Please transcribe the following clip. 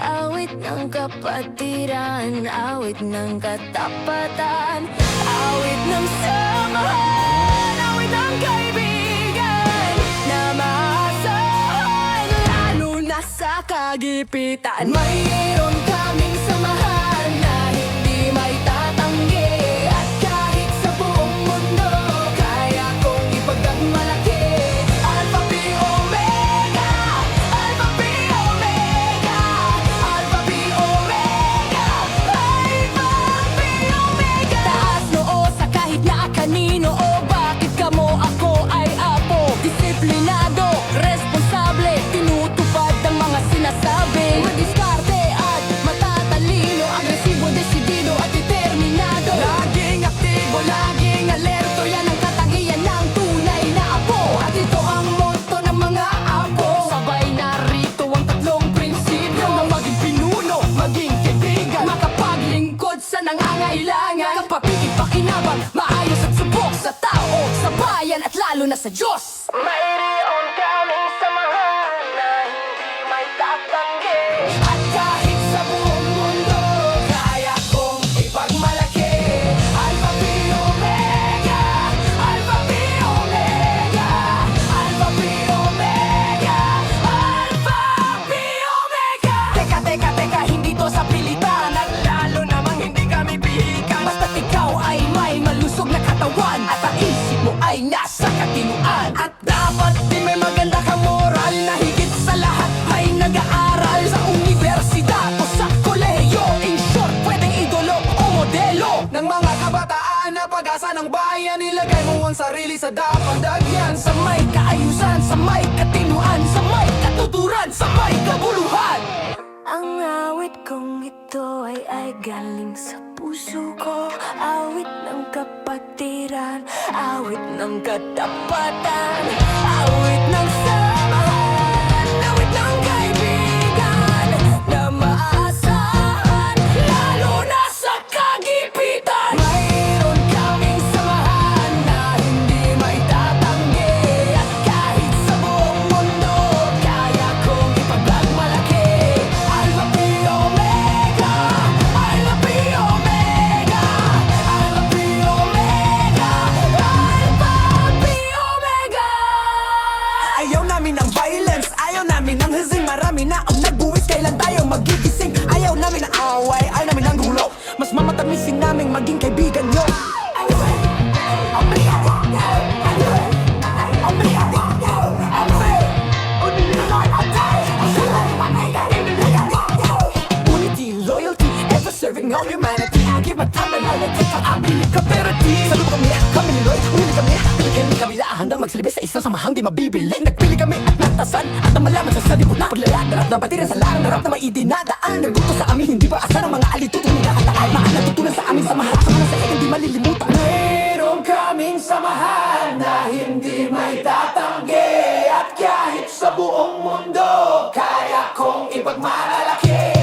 awit ng kapatiran, awit ng katapatan, awit ng samahan, awit ng kaibigan na maasahan, lalo na sa kagipitan. Mayroon kaming samahan na hindi may tatanggi, at kahit sa buong mundo kaya kong ipagmalaki. Alpha Phi Omega, Alpha Phi Omega, Alpha Phi Omega, Alpha Phi Omega. Taas noo sa kahit na kanino, o bakit kamo ako ay apo. Disiplinado, responsable, tinutupad ang mga sinasabi. Madiskarte at matatalino, agresibo, desidido at determinado. Laging aktibo, laging alerto, yan ang katangian ng tunay na apo. At ito ang motto ng mga apo. Sabay narito ang tatlong prinsipyo na maging pinuno, maging kaibigan, makapaglingkod sa nangangailangan, kapag-ipakinabang, maayos at subok sa tao, sa bayan at lalo na sa Diyos. Mayroon kaming samahan na hindi may tatanggi, at kahit sa buong mundo kaya kong ipagmalaki. Alpha Phi Omega, Alpha Phi Omega, Alpha Phi Omega, Alpha Phi Omega. Teka, hindi to sa pilitan, at lalo namang hindi kami pihikan. Basta't ikaw ay may malusog na katawan, at ang isip mo ay nasa katinuan. At dapat din may maganda kang moral, na higit sa lahat ay nag-aaral sa universidad o sa kolehiyo. In short, pwedeng idolo o modelo ng mga kabataan na pag-asa ng bayan. Ilagay mo ang sarili sa dapat-dagyan, sa may kaayusan, sa may katinuan, sa may katuturan, sa may kabuluhan. Ang awit kong ito ay galing sa puso ko, awit ng kapatiran, awit ng katapatan, awit ng samahan, awit ng kaibigan na maasahan, lalo na sa kagipitan. Mayroon kaming samahan na hindi may tatanggi, at kahit sa buong mundo kaya kong ipagmalaki. Alpha Phi Omega, Alpha Phi Omega, Alpha Phi Omega, Alpha Phi Omega. Ayaw namin ng violence, ayaw namin ng hazing. Marami na ang nagbuwis, kailan tayo magigising? Ayaw namin ng away, ayaw namin ng gulo. Mas mamatamisin namin maging kaibigan nyo. Unity, loyalty, ever serving all humanity. I give my time and all I take ang aming kaperative. Sa lupa kami ni Lloyd, umili kami, piligyan ni kabila, handang magsilbi sa isang samahang di mabibili. Nagpili kami at natasan, at ang malaman sa salibot na paglalaan, darap na batiran sa larang, darap na maidinadaan. Nagbuto sa amin, hindi pa asar ang mga alituto nila kataan. Mga natutunan sa amin sa mahal, sa mga sa hindi malilimutan. Mayroon kaming samahan na hindi may tatanggi, at kahit sa buong mundo kaya kong ipagmalaki.